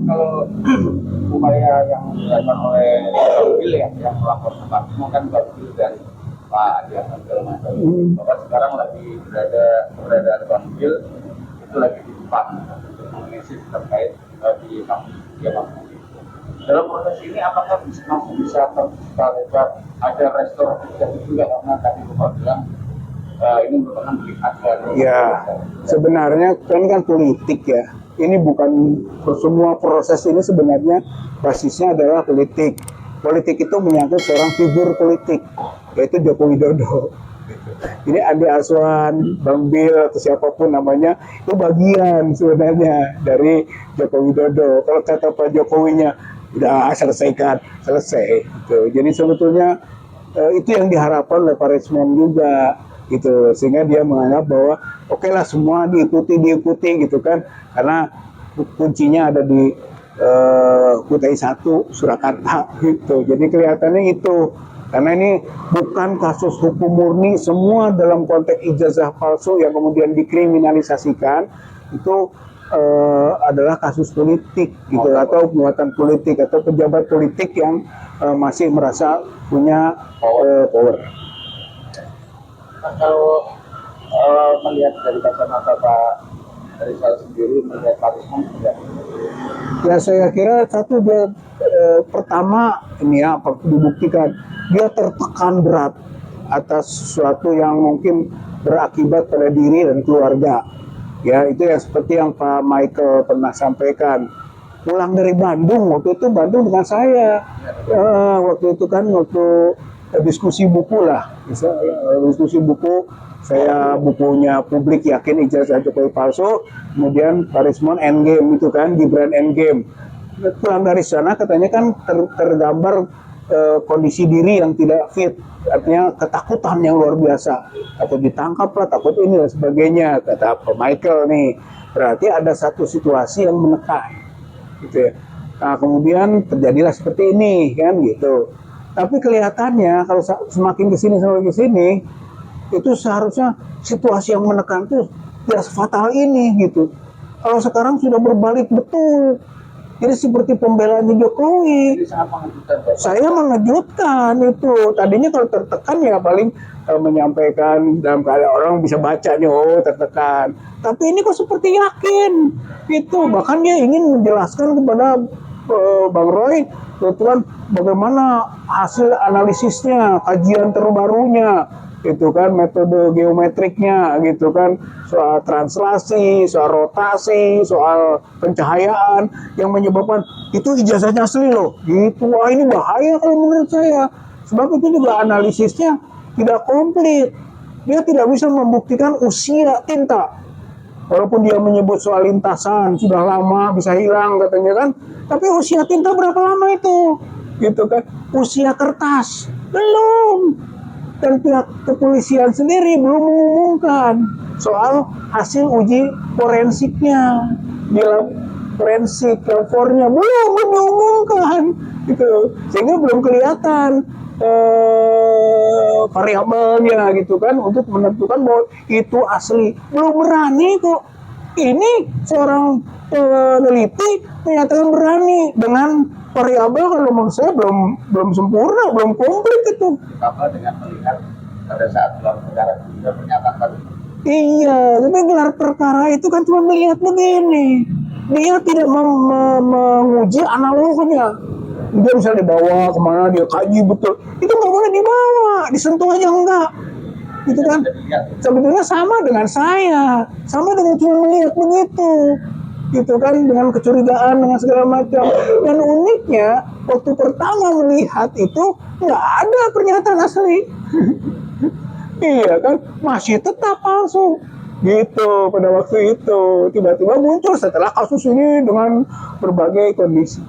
kalau upaya yang dilakukan oleh Bang ya, yang melapor ke Pak Timo kan Bang dari Pak Adian segala macam. Bahwa sekarang lagi berada di Bang itu lagi di Jepang untuk menganalisis terkait di kampus dia Bang. Dalam proses ini apakah masih bisa terlihat ada restoratif juga karena tadi Bapak bilang ini merupakan pilihan dari ya sebenarnya kan politik ya. Ini bukan semua proses ini sebenarnya basisnya adalah politik. Politik itu menyangkut seorang figur politik, yaitu Joko Widodo. Ini adik asuhan Bang Bill atau siapapun namanya, itu bagian sebenarnya dari Joko Widodo. Kalau kata Pak Jokowinya, udah selesai. Gitu. Jadi sebetulnya itu yang diharapkan oleh Pak Rismon juga. Gitu, sehingga dia menganggap bahwa oke lah semua diikuti gitu kan, karena kuncinya ada di Kutai 1 Surakarta gitu. Jadi kelihatannya itu, karena ini bukan kasus hukum murni, semua dalam konteks ijazah palsu yang kemudian dikriminalisasikan itu adalah kasus politik gitu, atau muatan politik atau pejabat politik yang masih merasa punya power. Kalau melihat dari kacamata Pak Rizal sendiri melihat Pak Rismon tidak? Ya saya kira satu dia pertama ini ya dibuktikan dia tertekan berat atas sesuatu yang mungkin berakibat pada diri dan keluarga. Ya itu ya seperti yang Pak Michael pernah sampaikan. Pulang dari Bandung, waktu itu Bandung dengan saya. Waktu itu kan diskusi buku lah, diskusi buku, saya bukunya Publik Yakin Ijazah Jokowi Palsu, kemudian Pak Rismon Endgame itu kan, Gibran Endgame. Pulang dari sana katanya kan tergambar kondisi diri yang tidak fit, artinya ketakutan yang luar biasa, takut ditangkap lah, takut ini dan sebagainya, kata Pak Michael nih, berarti ada satu situasi yang menekan, gitu ya. Nah kemudian terjadilah seperti ini kan gitu. Tapi kelihatannya kalau semakin kesini itu seharusnya situasi yang menekan itu tidak sefatal ini gitu. Kalau sekarang sudah berbalik betul. Jadi seperti pembelaannya Jokowi. Saya mengejutkan itu. Tadinya kalau tertekan ya paling menyampaikan dalam keadaan orang bisa baca nih, oh tertekan. Tapi ini kok seperti yakin gitu. Bahkan dia ingin menjelaskan kepada Bang Roy, kebetulan bagaimana hasil analisisnya, kajian terbarunya, gitu kan, metode geometriknya, gitu kan, soal translasi, soal rotasi, soal pencahayaan yang menyebabkan itu ijazahnya asli loh, gitu. Wah ini bahaya kalau menurut saya, sebab itu juga analisisnya tidak komplit, dia tidak bisa membuktikan usia tinta. Walaupun dia menyebut soal lintasan sudah lama bisa hilang katanya kan, tapi usia tinta berapa lama itu, gitu kan? Usia kertas belum, dan pihak kepolisian sendiri belum mengumumkan soal hasil uji forensiknya, di lab forensik labornya belum diumumkan, gitu, sehingga belum kelihatan variabelnya gitu kan untuk menentukan bahwa itu asli. Belum berani kok. Ini seorang peneliti menyatakan berani dengan variabel kalau menurut saya belum sempurna, belum komplit itu. Apa dengan melihat pada saat gelar perkara sudah menyatakan? Iya, tapi gelar perkara itu kan cuma melihat begini. Dia tidak menguji analognya. Dia bisa dibawa kemana, dia kaji betul, itu nggak boleh dibawa, disentuh aja enggak, gitu kan. Sebetulnya sama dengan saya, sama dengan cuma melihat begitu, gitu kan, dengan kecurigaan dengan segala macam. Dan uniknya waktu pertama melihat itu nggak ada pernyataan asli. Iya kan, masih tetap palsu gitu pada waktu itu. Tiba-tiba muncul setelah kasus ini dengan berbagai kondisi.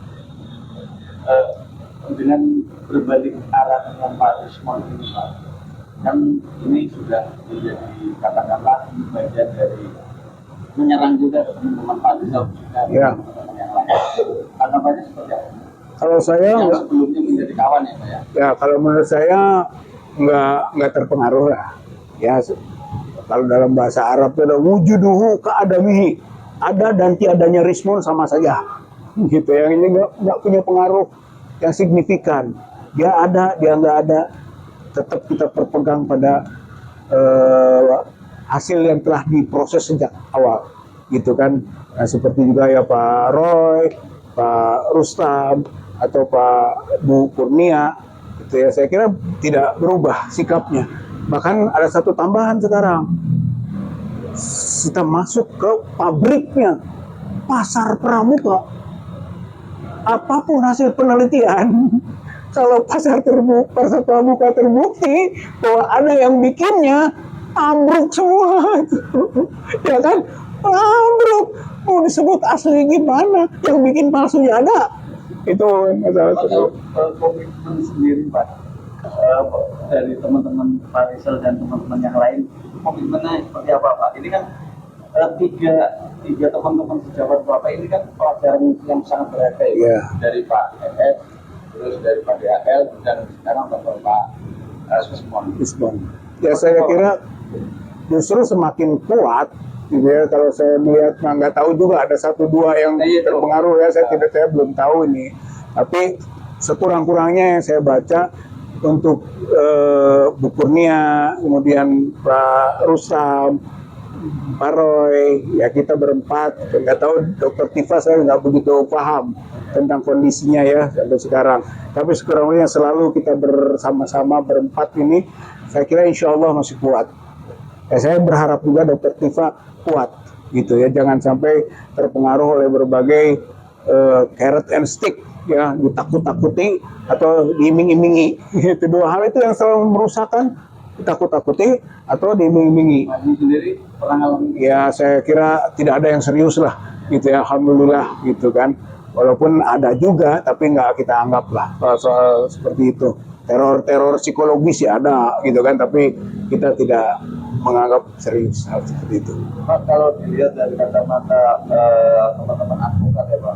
Dengan berbalik arah dengan Pak Rismon ini Pak, kan ini sudah menjadi katakanlah bagian dari menyerang juga teman-teman Pak Rizal juga ya. Teman-teman yang lain. Tanggapannya seperti apa? Kalau saya yang sebelumnya menjadi kawan ya Pak ya? Ya kalau menurut saya nggak terpengaruh lah. Ya kalau dalam bahasa Arab itu ada wujuduhu ka'adamihi, ada dan tiadanya Rismon sama saja. gitu, yang ini nggak punya pengaruh yang signifikan. Dia ada, dia nggak ada, tetap kita berpegang pada hasil yang telah diproses sejak awal, gitu kan. Nah, seperti juga ya Pak Roy, Pak Rustam, atau Pak Bu Kurnia, gitu ya. Saya kira tidak berubah sikapnya. Bahkan ada satu tambahan sekarang, kita masuk ke pabriknya, pasar pramuka. Apapun hasil penelitian, kalau pasar pramuka terbukti bahwa ada yang bikinnya, ambruk semua. Ya kan? Ambruk. Mau disebut asli gimana? Yang bikin palsunya ada. Itu masalah. Kalau komitmen sendiri Pak, dari teman-teman Pak Rizal dan teman-teman yang lain, komitmennya seperti apa Pak? Ini kan tiga teman-teman sejawat Bapak ini kan pelajaran yang sangat berharga ya, Yeah. dari Pak ES, terus dari Pak DHL, dan sekarang Pak Isbon. Ya, saya kira justru semakin kuat gitu ya. Kalau saya melihat, nggak tahu juga, ada satu dua yang terpengaruh ya, saya belum tahu ini, tapi sekurang-kurangnya yang saya baca untuk Bu Kurnia, kemudian Pak Rustam, Pak Roy, ya kita berempat. Nggak tahu Dokter Tifa, saya nggak begitu paham tentang kondisinya ya sampai sekarang. Tapi sekurang-kurangnya selalu kita bersama-sama berempat ini, saya kira insya Allah masih kuat. Ya, saya berharap juga Dokter Tifa kuat, gitu ya. Jangan sampai terpengaruh oleh berbagai carrot and stick, ya, ditakut-takuti atau diiming-imingi. Itu dua hal itu yang selalu merusakkan, ditakut-takuti atau diiming-imingi. sendiri pernah ngalamin? Ya, saya kira tidak ada yang serius lah, gitu ya. Alhamdulillah, gitu kan. Walaupun ada juga, tapi nggak kita anggap lah soal seperti itu. Teror psikologis ya ada, gitu kan. Tapi kita tidak menganggap serius hal seperti itu. Pak, kalau dilihat dari kacamata teman-teman advokat ya Pak,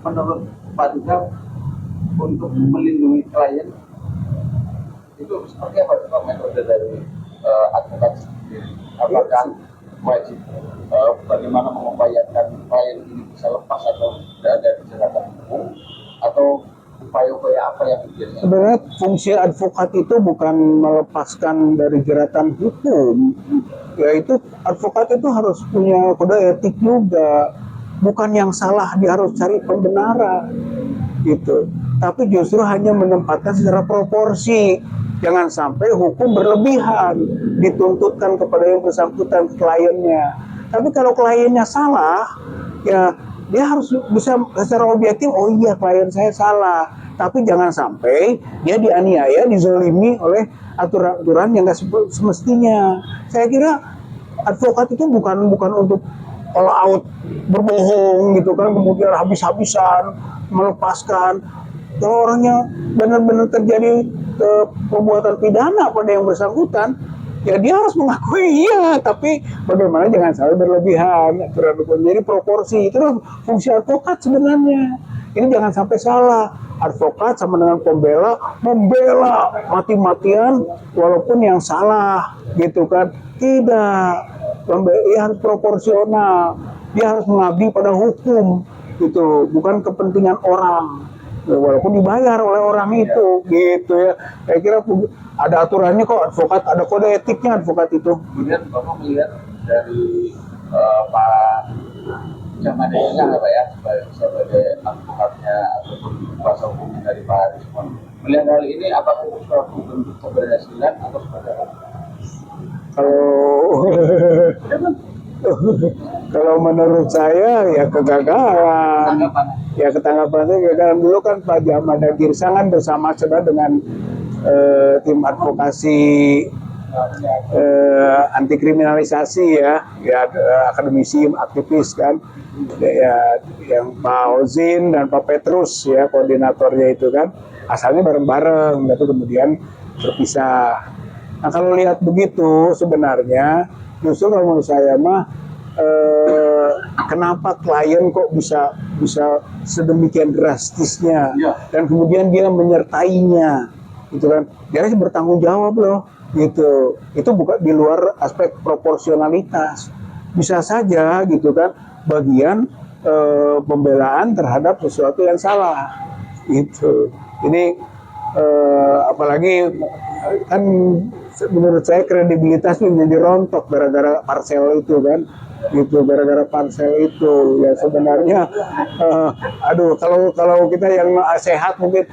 menurut Pak Rizal, untuk melindungi klien itu seperti apa Pak metode dari advokat sendiri? Apakah wajib bagaimana mengupayakan klien ini bisa lepas atau tidak ada kejahatan hukum, atau upaya-upaya apa yang dilakukan? Sebenarnya fungsi advokat itu bukan melepaskan dari jeratan hukum, yaitu advokat itu harus punya kode etik juga. Bukan yang salah dia harus cari pembenaran, gitu. Tapi justru hanya menempatkan secara proporsi. Jangan sampai hukum berlebihan dituntutkan kepada yang bersangkutan, kliennya. Tapi kalau kliennya salah, ya dia harus bisa secara objektif, oh iya klien saya salah. Tapi jangan sampai dia dianiaya, dizolimi oleh aturan-aturan yang nggak semestinya. Saya kira advokat itu bukan untuk all out berbohong gitu kan, kemudian habis-habisan melepaskan. Kalau orangnya benar-benar terjadi perbuatan pidana pada yang bersangkutan, ya dia harus mengakui iya, tapi bagaimana jangan sampai berlebihan. Jadi proporsi itu fungsi advokat sebenarnya. Ini jangan sampai salah. Advokat sama dengan pembela, membela mati-matian walaupun yang salah, gitu kan. Tidak. Dia harus proporsional. Dia harus mengabdi pada hukum, gitu, bukan kepentingan orang. Walaupun dibayar oleh orang itu, gitu ya. Saya kira ada aturannya kok, advokat ada kode etiknya advokat itu. Kemudian Bapak melihat dari Pak Jamadenya nggak Pak ya, sebagai advokatnya ataupun kuasa hukum dari Pak Rizman, melihat hal ini apakah itu suatu bentuk keberhasilan atau seperti apa? Kalau menurut saya ya kegagalan. Ya ketanggapannya kegagalan. Dulu kan Pak Jamada Girsangan bersama-sama dengan tim advokasi anti kriminalisasi ya akademisi aktivis kan, ya yang Pak Ozin dan Pak Petrus ya koordinatornya itu kan, asalnya bareng-bareng tapi kemudian terpisah. Nah kalau lihat begitu sebenarnya justru kalau menurut saya mah kenapa klien kok bisa sedemikian drastisnya dan kemudian dia menyertainya, gitu kan? Dia harus bertanggung jawab loh, gitu. Itu bukan di luar aspek proporsionalitas. Bisa saja, gitu kan? Bagian pembelaan terhadap sesuatu yang salah gitu. Jadi apalagi kan menurut saya kredibilitas menjadi rontok gara-gara parsel itu kan, gitu, gara-gara parsel itu. Ya sebenarnya aduh, kalau kita yang sehat mungkin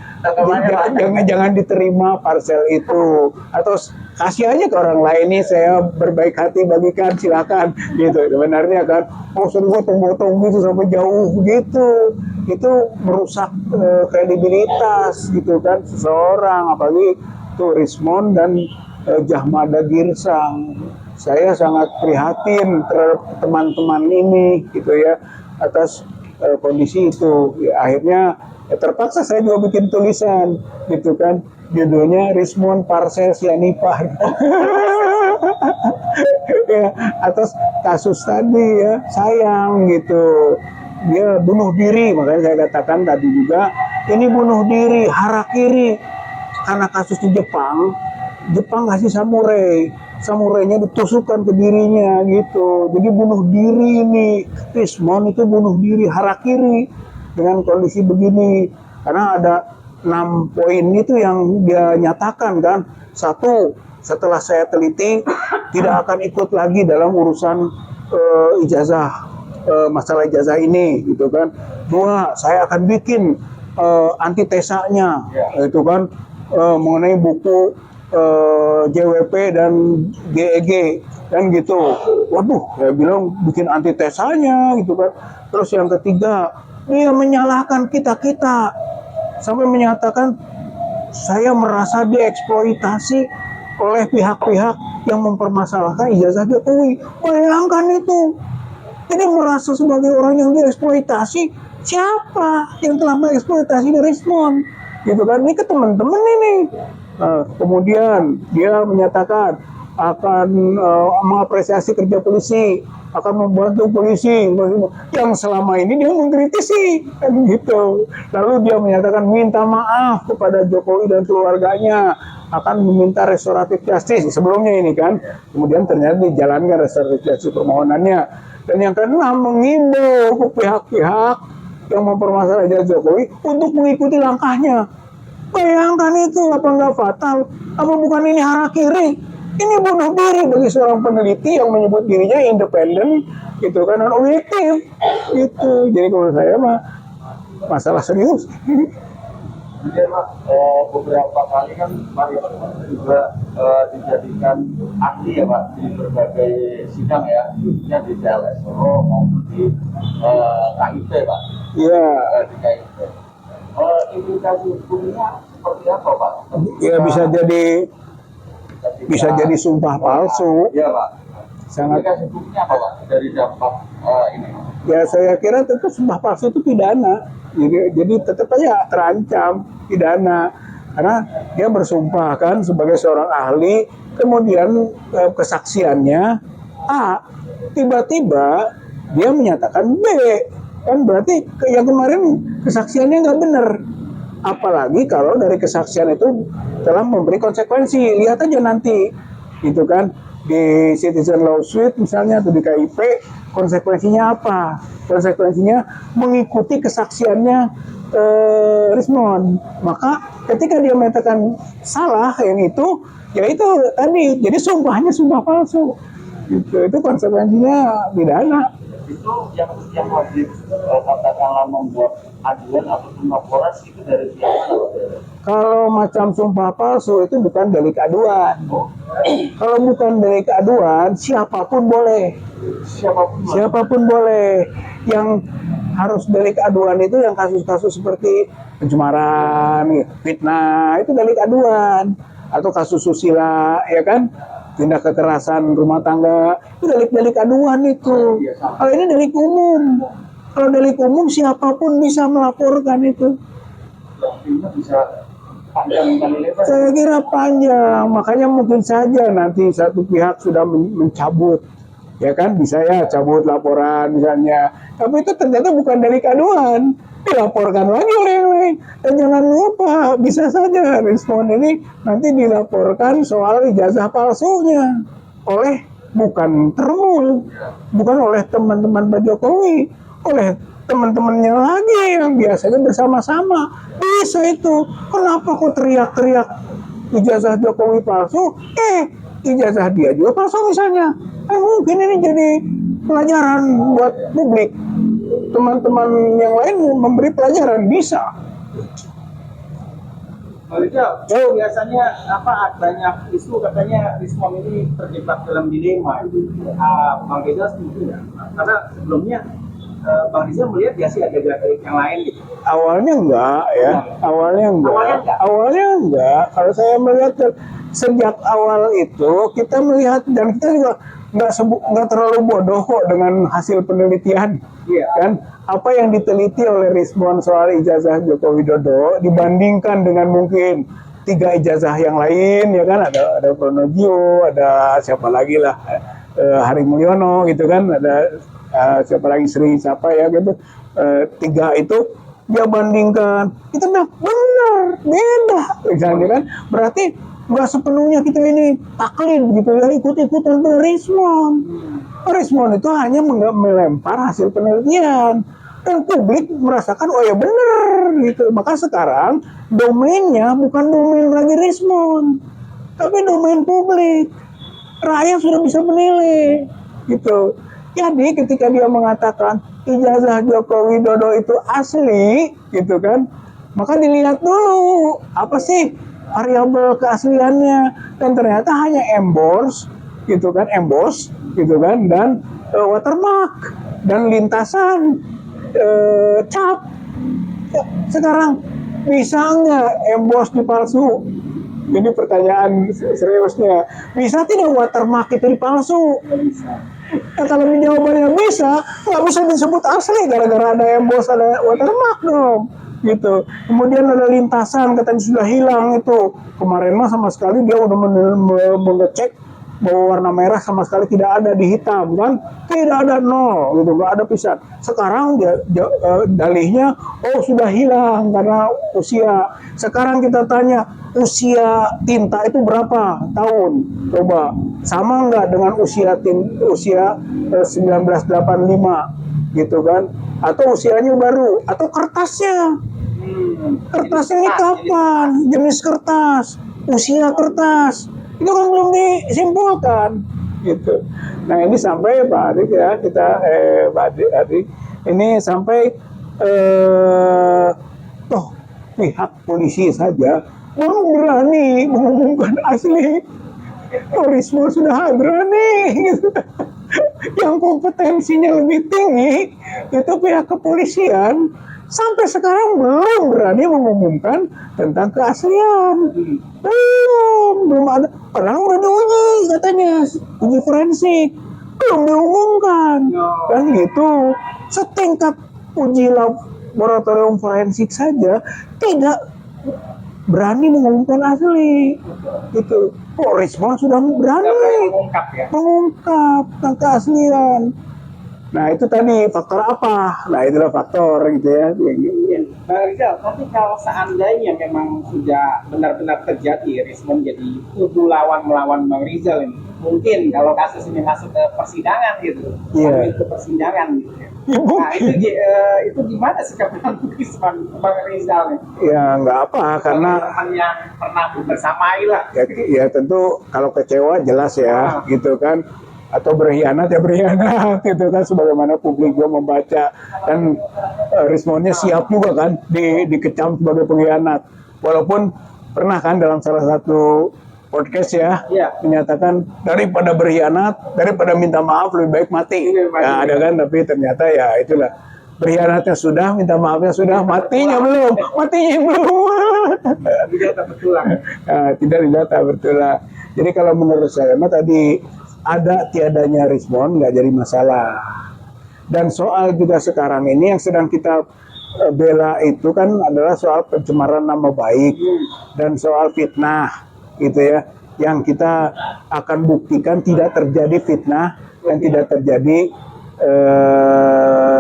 jangan diterima parsel itu, atau kasih aja ke orang lain, nih saya berbaik hati bagikan, silakan gitu. Sebenarnya kan sering potong-potong gitu sampai jauh gitu, itu merusak kredibilitas gitu kan seseorang, apalagi tuh Rismond dan Jahmada Girsang. Saya sangat prihatin terhadap teman-teman ini gitu ya, atas kondisi itu. Ya, akhirnya terpaksa saya juga bikin tulisan gitu kan, judulnya Rismond Parsel Sianipar. Ya, atas kasus tadi ya, sayang gitu, dia bunuh diri. Makanya saya katakan tadi juga, ini bunuh diri, harakiri. Karena kasus di Jepang kasih samurainya ditusukkan ke dirinya gitu. Jadi bunuh diri ini, Rismond itu bunuh diri, harakiri dengan kondisi begini. Karena ada 6 poin itu yang dia nyatakan kan. Satu, setelah saya teliti, tidak akan ikut lagi dalam urusan ijazah, masalah ijazah ini gitu kan. 2, saya akan bikin antitesanya itu kan, mengenai buku JWP dan GEG dan gitu. Waduh, saya bilang bikin antitesanya gitu kan. Terus yang ketiga, dia menyalahkan kita sampai menyatakan saya merasa dieksploitasi oleh pihak-pihak yang mempermasalahkan ijazah Jokowi. Bayangkan itu. Jadi merasa sebagai orang yang dieksploitasi. Siapa yang telah mengeksploitasi Rismond? Gitu kan, ini ke teman-teman ini. Kemudian dia menyatakan akan mengapresiasi kerja polisi, akan membantu polisi yang selama ini dia mengkritisi kan gitu. Lalu dia menyatakan minta maaf kepada Jokowi dan keluarganya, akan meminta restoratif justice sebelumnya ini kan. Kemudian ternyata dijalankan restoratif justice permohonannya. Dan yang keenam, mengimbau ke pihak-pihak yang mempermasalahkan Jokowi untuk mengikuti langkahnya. Bayangkan itu, apa nggak fatal? Apa bukan ini harakiri? Ini bunuh diri bagi seorang peneliti yang menyebut dirinya independen, gitu kan, dan objektif, gitu. Jadi kalau saya mah masalah serius. Kemudian Pak, beberapa kali kan Rismond juga dijadikan ahli ya Pak di berbagai sidang ya, khususnya di CLSO maupun di KIP Pak. Iya. Di KIP. Implikasi hukumnya seperti apa Pak? Ya bisa jadi sumpah palsu. Iya Pak. Sangat. Implikasi hukumnya apa Pak dari dampak ini? Ya saya kira tentu sumpah palsu itu pidana. Jadi tetap aja terancam pidana, karena dia bersumpah kan sebagai seorang ahli, kemudian kesaksiannya A, tiba-tiba dia menyatakan B, kan berarti yang kemarin kesaksiannya nggak benar. Apalagi kalau dari kesaksian itu telah memberi konsekuensi. Lihat aja nanti gitu kan, di Citizen Lawsuit misalnya atau di KIP, konsekuensinya apa? Konsekuensinya mengikuti kesaksiannya Rismond. Maka ketika dia menyatakan salah yang itu, ya itu tadi, jadi sumpahnya sumpah palsu. Gitu. Itu konsekuensinya pidana. Itu yang wajib katakanlah membuat aduan ataupun laporan itu dari siapa? Kalau macam sumpah palsu itu bukan delik aduan. Kalau bukan delik aduan, siapapun boleh. Siapapun boleh. Yang harus delik aduan itu yang kasus-kasus seperti pencemaran, fitnah, itu delik aduan. Atau kasus susila, ya kan? Tindak kekerasan rumah tangga, itu delik-delik aduan itu. Kalau ini delik umum. Kalau delik umum siapapun bisa melaporkan itu. Bisa panjang kali lebar. Saya kira panjang, makanya mungkin saja nanti satu pihak sudah mencabut, ya kan, bisa ya cabut laporan misalnya. Tapi itu ternyata bukan delik aduan, dilaporkan lagi oleh yang lain. Dan jangan lupa, bisa saja Rismond ini nanti dilaporkan soal ijazah palsunya oleh bukan Termul, bukan oleh teman-teman Pak Jokowi, oleh teman-temannya lagi yang biasanya bersama-sama. Bisa itu. Kenapa kok teriak-teriak ijazah Jokowi palsu? Ijazah dia juga palsu misalnya. Mungkin ini jadi pelajaran buat publik. Teman-teman yang lain memberi pelajaran bisa. Biasanya banyak isu katanya Rismon ini terjebak dalam dilema. Bang Rizal setuju nggak? Karena sebelumnya Bang Rizal melihat ya sih ada gerak-gerik yang lain gitu. Awalnya enggak ya, awalnya enggak. Kalau saya melihat sejak awal itu kita melihat dan kita juga nggak terlalu bodoh kok dengan hasil penelitian, kan? Apa yang diteliti oleh Rismon soal ijazah Joko Widodo dibandingkan dengan mungkin 3 ijazah yang lain, ya kan? Ada Pronogio, ada siapa lagi lah, Hari Mulyono gitu kan, ada siapa lagi siapa ya gitu, 3 itu dia bandingkan, kita bilang benar beda, misalnya kan, berarti nggak sepenuhnya kita ini taklid gitu ya, ikut-ikutan Rismon. Rismon itu hanya melempar hasil penelitian dan publik merasakan oh ya benar gitu. Maka sekarang domainnya bukan domain lagi Rismon, tapi domain publik. Rakyat sudah bisa menilai gitu. Jadi ketika dia mengatakan ijazah Joko Widodo itu asli gitu kan, maka dilihat dulu apa sih variabel keasliannya, dan ternyata hanya emboss gitu kan, dan watermark dan lintasan cap. Sekarang bisa nggak emboss dipalsu? Ini pertanyaan seriusnya, bisa tidak watermark itu dipalsu? Nah, kalau jawabannya bisa, nggak bisa disebut asli gara-gara ada emboss, ada watermark dong. Gitu. Kemudian ada lintasan katanya sudah hilang itu. Kemarin mah sama sekali dia udah mengecek bahwa warna merah sama sekali tidak ada di hitam kan, tidak ada, nol gitu, nggak ada pisan. Sekarang dia dalihnya sudah hilang karena usia. Sekarang kita tanya usia tinta itu berapa tahun, coba sama nggak dengan usia 1985 gitu kan, atau usianya baru, atau kertasnya ini kapan, jenis kertas, usia kertas itu kan belum disimpulkan gitu. Nah ini sampai Pak Adik ya, Pak Adik ini sampai pihak polisi saja belum berani mengumumkan asli. Rismon sudah berani gitu. Yang kompetensinya lebih tinggi itu pihak kepolisian sampai sekarang belum berani mengumumkan tentang keaslian. Belum ada. Padahal udah diuji katanya, uji forensik, belum diumumkan. Kan gitu. Setingkat uji laboratorium forensik saja tidak berani mengumumkan asli. Gitu. Rismon sudah berani mengungkap tentang keaslian. Nah itu tadi faktor apa? Nah itulah faktor gitu ya. Bang Rizal, tapi kalau seandainya memang sudah benar-benar terjadi Rismon jadi kubu melawan Bang Rizal ini, mungkin kalau kasus ini masuk ke persidangan gitu, ke persidangan gitu. Nah itu gimana sikapnya Rismon Bang Rizal nih? Ya nggak apa, karena teman yang pernah bersamai lah. Ya tentu kalau kecewa jelas ya, gitu kan. Atau berkhianat ya berkhianat gitu kan, sebagaimana publik juga membaca, dan Rismonnya siap juga kan dikecam sebagai pengkhianat, walaupun pernah kan dalam salah satu podcast ya menyatakan daripada berkhianat, daripada minta maaf lebih baik mati. Ya, ada kan, tapi ternyata ya itulah, berkhianatnya sudah, minta maafnya sudah, matinya belum. Tidak didata bertulang. Jadi kalau menurut saya tadi ada tiadanya Rismon nggak jadi masalah. Dan soal juga sekarang ini yang sedang kita bela itu kan adalah soal pencemaran nama baik dan soal fitnah gitu ya, yang kita akan buktikan tidak terjadi fitnah dan tidak terjadi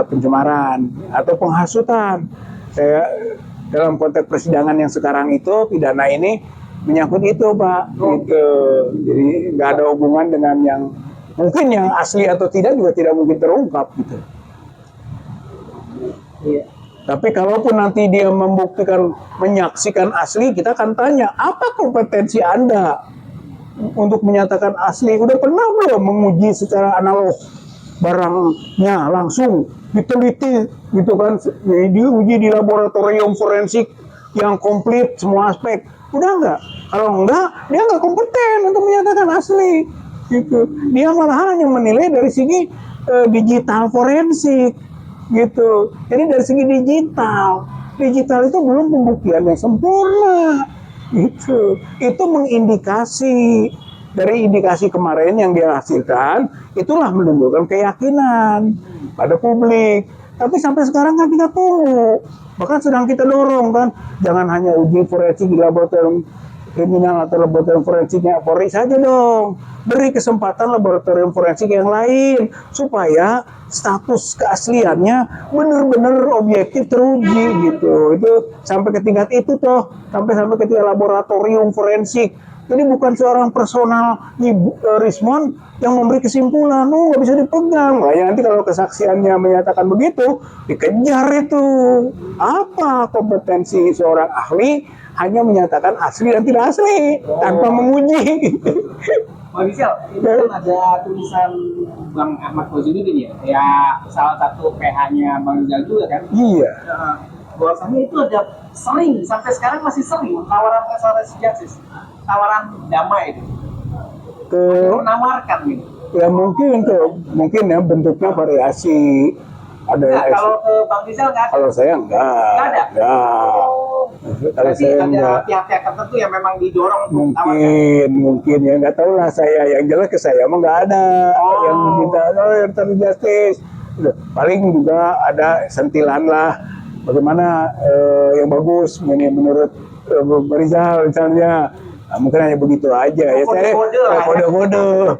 pencemaran atau penghasutan. Saya dalam konteks persidangan yang sekarang itu, pidana ini menyangkut itu Pak, gitu. Jadi nggak ada hubungan dengan yang mungkin yang asli atau tidak juga tidak mungkin terungkap gitu. Iya. Tapi kalaupun nanti dia membuktikan menyaksikan asli, kita akan tanya, apa kompetensi Anda untuk menyatakan asli? Udah pernah belum menguji secara analog barangnya langsung diteliti gitu kan, diuji di laboratorium forensik yang komplit semua aspek? Udah enggak? Kalau enggak, dia enggak kompeten untuk menyatakan asli gitu. Dia malah hanya menilai dari segi digital forensik gitu. Jadi dari segi digital itu belum pembuktian yang sempurna gitu. Itu mengindikasi, dari indikasi kemarin yang dia hasilkan, itulah menunjukkan keyakinan pada publik. Tapi sampai sekarang kan kita tunggu, bahkan sedang kita dorong kan, jangan hanya uji forensik di laboratorium kriminal atau laboratorium forensiknya Polri saja dong, beri kesempatan laboratorium forensik yang lain supaya status keasliannya benar-benar objektif teruji gitu. Itu sampai ke tingkat itu toh, sampai ke tingkat laboratorium forensik. Jadi bukan seorang personal Rismon yang memberi kesimpulan, nggak bisa dipegang. Makanya nanti kalau kesaksiannya menyatakan begitu, dikejar itu. Apa kompetensi seorang ahli hanya menyatakan asli dan tidak asli tanpa menguji. Bang Rizal, ini kan ada tulisan Bang Ahmad Fauziuddin ya salah satu PH-nya Bang Rizal juga kan? Iya. Bahwasanya itu ada sering, sampai sekarang masih sering tawaran restoratif justice, tawaran damai itu. Menawarkan gitu. Ya mungkin ya bentuknya variasi. Ada kalau ke Bang Rizal nggak ada? Kalau saya enggak. Nggak ada? Enggak. Kalau Berarti saya ada enggak. pihak-pihak tertentu yang memang didorong untuk tawarkan. Mungkin ya nggak tahu lah saya. Yang jelas ke saya emang nggak ada yang meminta restoratif justice. Paling juga ada sentilan lah. Bagaimana yang bagus menurut Rizal misalnya. Nah, mungkin hanya begitu aja ya. Saya kode-kode.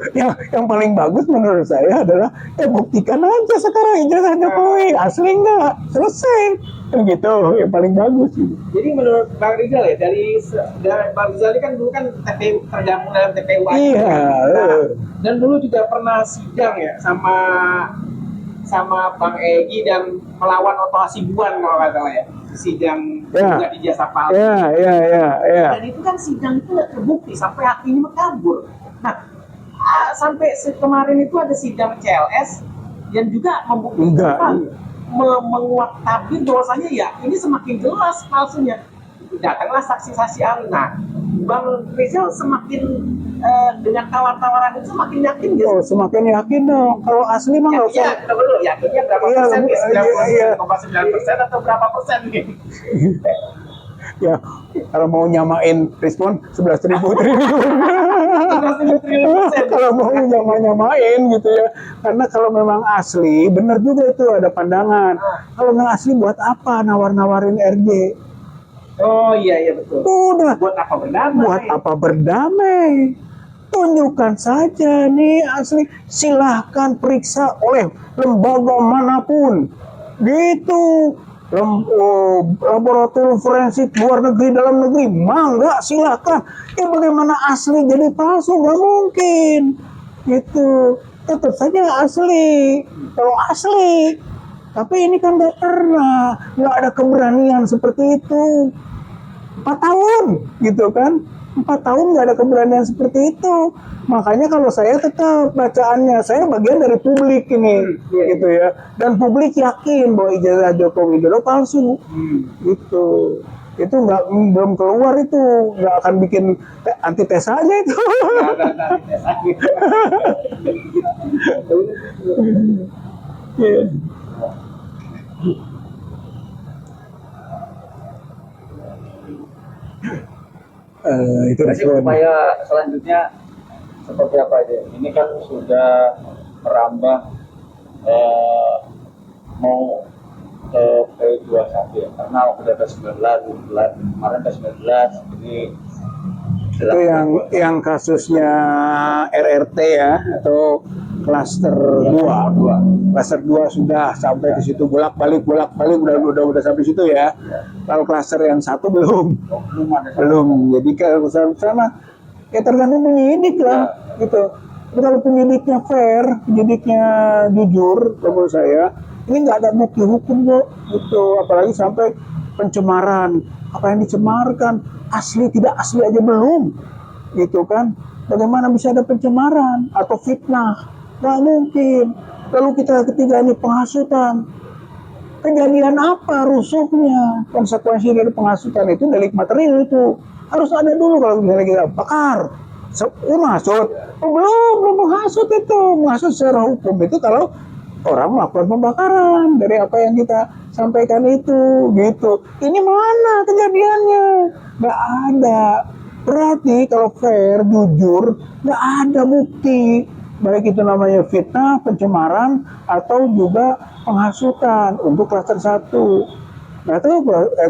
Yang paling bagus menurut saya adalah buktikan aja sekarang ijazah Jokowi asli enggak, selesai kan gitu. Yang paling bagus. Jadi menurut Bang Rizal ya, dari Bang Rizal ini kan dulu kan TPU, tergabung dalam TPU aja. Iya. Dan dulu juga pernah sidang ya sama Bang Egy dan melawan Otto Hasibuan kalau nggak salah ya, sidang juga di Jasa Palsu. Iya. Dan itu kan sidang itu nggak terbukti sampai hakimnya kabur. Nah, sampai kemarin itu ada sidang CLS yang juga membuktikan menguat tabir bahwasanya ya ini semakin jelas palsunya. Datanglah saksi-saksi ahli. Nah, Bang Rizal semakin dengan tawar-tawaran itu semakin yakin gitu. Oh, semakin yakin dong. Kalau asli mah nggak usah. Kita dulu yakinnya berapa persen nih? 99,9% atau berapa persen nih? Ya, kalau mau nyamain respon 11.000 triliun. 11.000 triliun. Kalau mau nyamain gitu ya. Karena kalau memang asli, benar juga itu ada pandangan. Kalau nggak asli buat apa nawar-nawarin RJ? Oh iya betul. Udah. Buat apa berdamai? Buat apa berdamai? Tunjukkan saja nih asli. Silahkan periksa oleh lembaga manapun. Gitu. Laboratorium forensik luar negeri, dalam negeri, mangga silahkan. Ya bagaimana asli jadi palsu? Nggak mungkin. Gitu. Tetap saja asli. Kalau asli. Tapi ini kan nggak pernah. Nggak ada keberanian seperti itu. 4 tahun gitu kan, 4 tahun nggak ada keberanian seperti itu. Makanya kalau saya tetap bacaannya, saya bagian dari publik ini gitu ya, dan publik yakin bahwa ijazah Joko Widodo palsu gitu. Itu belum keluar, itu nggak akan bikin antitesa aja itu. Itu upaya selanjutnya seperti apa aja? Ini kan sudah merambah mau ke P21 ya, karena udah ke 19, kemarin ke 19, jadi itu yang kasusnya RRT ya, atau klaster 2. Klaster 2 sudah sampai ke situ, bolak-balik udah sampai situ ya. Kalau klaster yang 1 belum. Jadi kalau sana ya tergantung penyidik lah gitu. Tapi kalau penyidiknya fair, penyidiknya jujur menurut saya, Ini nggak ada bukti hukum kok, gitu. Apalagi sampai pencemaran. Apa yang dicemarkan asli tidak asli aja belum, gitu kan? Bagaimana bisa ada pencemaran atau fitnah? Nggak mungkin. Lalu kita ketiga ini penghasutan. Kejadian apa rusuhnya? Konsekuensi dari penghasutan itu delik material itu harus ada dulu. Kalau misalnya kita bakar, menghasut, belum menghasut itu. Menghasut secara hukum itu kalau orang melakukan pembakaran dari apa yang kita sampaikan itu, gitu. Ini mana kejadiannya? Nggak ada. Berarti kalau fair, jujur, nggak ada bukti. Baik itu namanya fitnah, pencemaran, atau juga penghasutan untuk klaster 1. Nah itu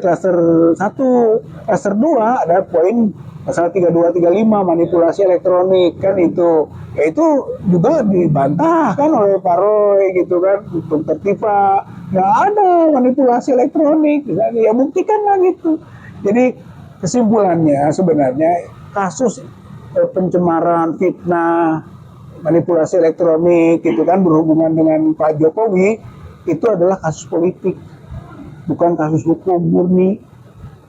klaster 1. Klaster 2 ada poin pasal 3235 manipulasi elektronik kan itu. Ya itu juga dibantah kan oleh Pak Roy gitu kan, untuk tertipa. Nggak ada manipulasi elektronik. Ya buktikan lah gitu. Jadi kesimpulannya sebenarnya kasus pencemaran, fitnah, manipulasi elektronik itu kan berhubungan dengan Pak Jokowi itu adalah kasus politik, bukan kasus hukum murni.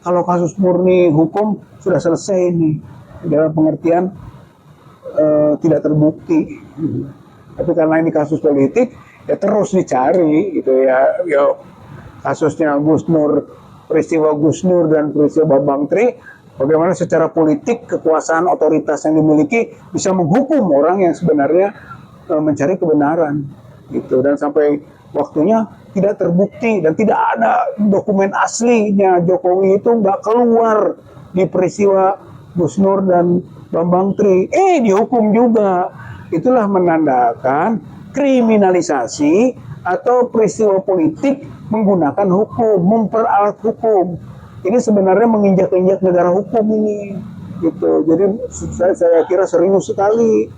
Kalau kasus murni hukum sudah selesai ini dalam pengertian tidak terbukti. Tapi karena ini kasus politik ya terus dicari gitu ya. Ya kasusnya Gus Nur, peristiwa Gus Nur dan peristiwa Bambang Tri, bagaimana secara politik kekuasaan otoritas yang dimiliki bisa menghukum orang yang sebenarnya mencari kebenaran gitu, dan sampai waktunya tidak terbukti dan tidak ada dokumen aslinya Jokowi itu nggak keluar di peristiwa Gus Nur dan Bambang Tri, dihukum juga. Itulah menandakan kriminalisasi atau peristiwa politik menggunakan hukum, memperalat hukum. Ini sebenarnya menginjak-injak negara hukum ini, gitu. Jadi saya kira serius sekali.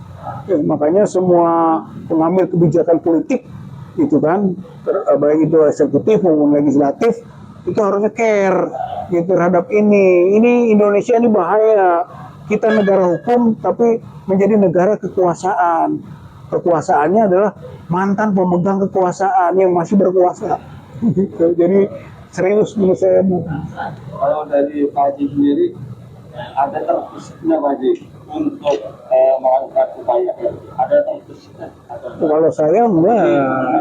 Makanya semua pengambil kebijakan politik, gitu kan, baik itu eksekutif maupun legislatif, itu harusnya care, gitu terhadap ini. Ini Indonesia ini bahaya. Kita negara hukum, tapi menjadi negara kekuasaan. Kekuasaannya adalah mantan pemegang kekuasaan yang masih berkuasa. Gitu. Jadi serius menurut saya. Kalau dari Pak Haji sendiri, ada terkhususnya Pak Haji untuk melakukan upaya, ada terkhususnya? Kalau saya enggak.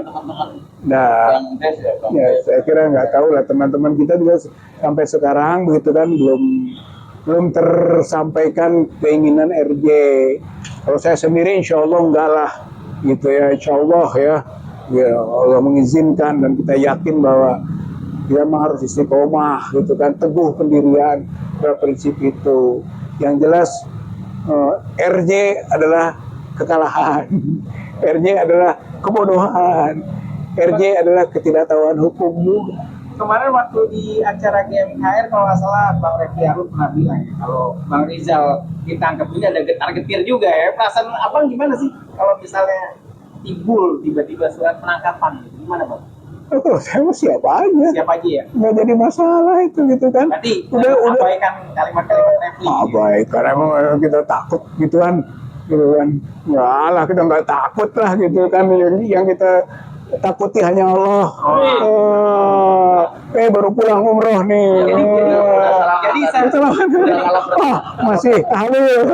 Teman-teman Nah, yang des ya, ya saya kira nggak tahu lah, teman-teman kita juga sampai sekarang begitu kan belum tersampaikan keinginan RJ. Kalau saya sendiri insya Allah enggak lah, gitu ya, insya Allah ya Allah mengizinkan, dan kita yakin bahwa dia memang harus istiqomah gitu kan, teguh pendirian pada prinsip itu. Yang jelas RJ adalah kekalahan, RJ adalah kebodohan, RJ adalah ketidaktahuan hukum juga. Kemarin waktu di acara GMKR kalau nggak salah Bang Refli Harun pernah bilang ya, kalau Bang Rizal ditangkap ini ada getar-getir juga ya. Perasaan abang gimana sih kalau misalnya timbul tiba-tiba surat penangkapan, gimana Bang? Kalau saya mau siapa aja, Siapa aja ya? nggak jadi masalah itu gitu kan. Berarti udah abaikan kalimat-kalimat Refli. abaikan, emang kita takut gitu kan, nggak lah, kita nggak takut lah gitu kan. Yang kita takuti hanya Allah. Baru pulang umroh nih. Jadi saya Masih tahlil.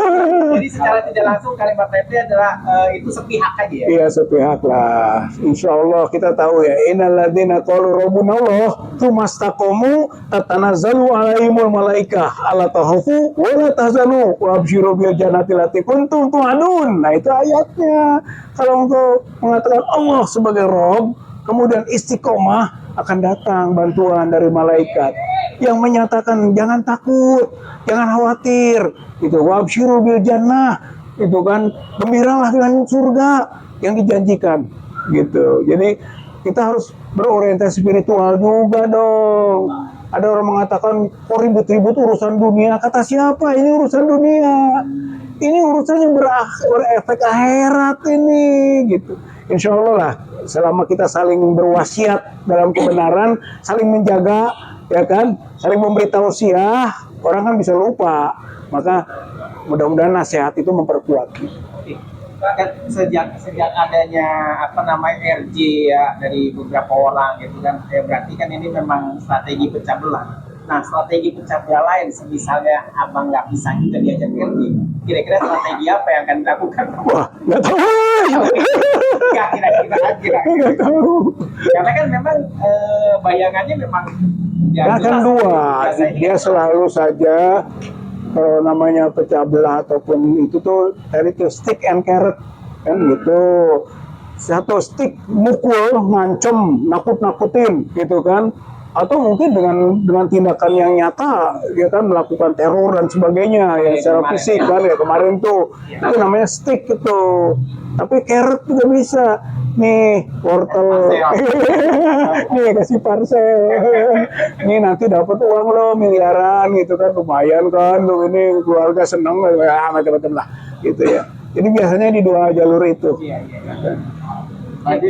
jadi secara tidak langsung kalimat Refli adalah itu sepihak aja ya. Iya, sepihak lah. Insya Allah kita tahu ya. Innalladzina qalu rabbunallah tsumastaqamu tatanazzalu alaihimul malaikah alla takhafu wa la tahzanu wa absyiru bil jannati allati kuntum tu'adun. Nah, itu ayatnya. Kalau engkau mengatakan Allah sebagai Rabb, kemudian istiqomah, akan datang bantuan dari malaikat yang menyatakan jangan takut, jangan khawatir, itu wabsyiru bil jannah, itu kan gembiralah dengan surga yang dijanjikan, gitu. Jadi kita harus berorientasi spiritual juga dong. Ada orang mengatakan ribut-ribut urusan dunia. Kata siapa? Ini urusan dunia. Ini urusan yang berefek akhirat ini, gitu. Insya Allah lah, selama kita saling berwasiat dalam kebenaran, saling menjaga, ya kan, saling memberi tausiah, orang kan bisa lupa. Maka mudah-mudahan nasihat itu memperkuat. kan sejak adanya apa namanya RJ ya dari beberapa orang gitu kan, ya berarti kan ini memang strategi pecah belah. Nah, strategi pecah belah lain, misalnya abang nggak bisa juga diajak RJ, kira-kira strategi apa yang akan dilakukan? Wah, nggak tahu. Nggak, kira-kira. Nggak tahu. Karena kan memang bayangannya memang ya Nah, kan jelas, dua, biasanya dia kan selalu saja kalau namanya pecah belah ataupun itu tuh tadi tuh stick and carrot kan gitu. Satu stick mukul, ngancem, nakut-nakutin gitu kan. Atau mungkin dengan tindakan yang nyata dia kan melakukan teror dan sebagainya ya secara kemarin. fisik kan ya kemarin tuh itu namanya stick itu. Tapi carrot juga bisa. Nih wortel, nih kasih parcel, nih nanti dapat uang lo miliaran gitu kan, lumayan kan, lo ini keluarga seneng, macam-macam lah, gitu ya. Jadi biasanya di dua jalur itu. Iya, iya. Tadi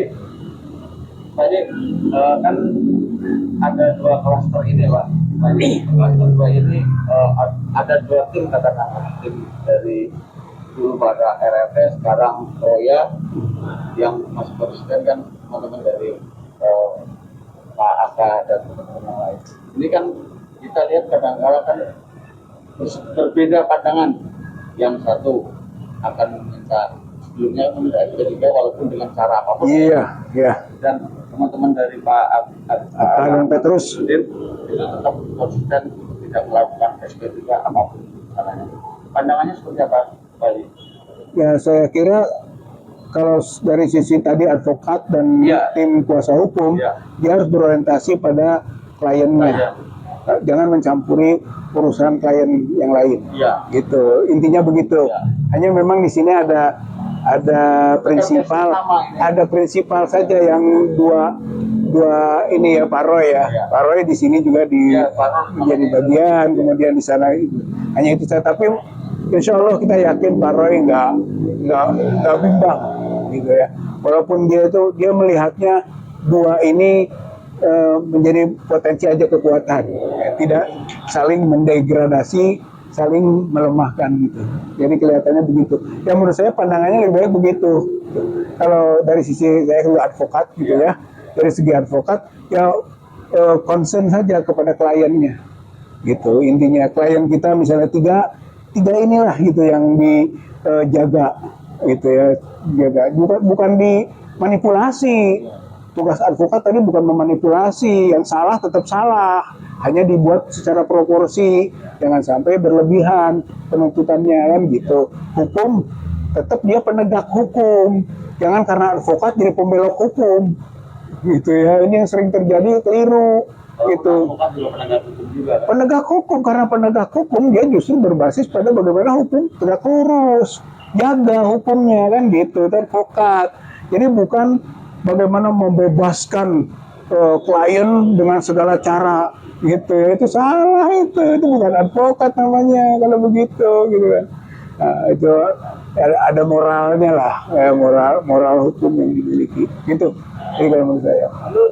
kan ada dua klaster ini Pak. Tadi klaster dua ini ada dua tim katakanlah, tim dari dulu pada RRT sekarang Roya yang masih konsisten kan teman-teman dari Pak Aka dan teman-teman yang lain. Ini kan kita lihat kadang-kadang kan berbeda pandangan. Yang satu akan meminta sebelumnya meminta SP3 walaupun dengan cara apapun. Iya, iya. Dan teman-teman dari Pak Adang Petrus itu tetap konsisten tidak melakukan SP3 apapun caranya. Pandangannya seperti apa, Pak? ya saya kira kalau dari sisi tadi advokat dan Iya. tim kuasa hukum, Iya. dia harus berorientasi pada kliennya. Jangan mencampuri urusan klien yang lain. Iya. Gitu. Intinya begitu. Iya. Hanya memang di sini ada prinsipal, ada prinsipal saja yang dua ini ya Pak Roy ya. Iya. Pak Roy di sini juga Iya, Pak Roy menjadi bagian, kemudian di sana hanya itu saja. Tapi Insya Allah kita yakin Pak Roy nggak bimbang gitu ya. Walaupun dia melihatnya dua ini menjadi potensi aja kekuatan, ya, tidak saling mendegradasi, saling melemahkan gitu. Jadi kelihatannya begitu. Ya menurut saya pandangannya lebih baik begitu. Kalau dari sisi saya juga advokat gitu ya, dari segi advokat ya concern saja kepada kliennya gitu. Intinya klien kita misalnya tiga inilah gitu yang dijaga gitu ya, jaga bukan dimanipulasi. Tugas advokat tadi bukan memanipulasi, yang salah tetap salah, hanya dibuat secara proporsi, jangan sampai berlebihan penuntutannya kan gitu. Hukum tetap dia penegak hukum, jangan karena advokat jadi pembelok hukum gitu ya. Ini yang sering terjadi, keliru gitu. Advokat juga penegak hukum juga kan? Penegak hukum, karena penegak hukum dia justru berbasis pada bagaimana hukum tegak lurus, jaga hukumnya kan gitu. Itu advokat. Jadi bukan bagaimana membebaskan klien dengan segala cara gitu ya. Itu salah, itu bukan advokat namanya kalau begitu gitu kan. Nah, itu ada moralnya lah, moral hukum yang dimiliki gitu. Jadi kalau menurut saya. Lalu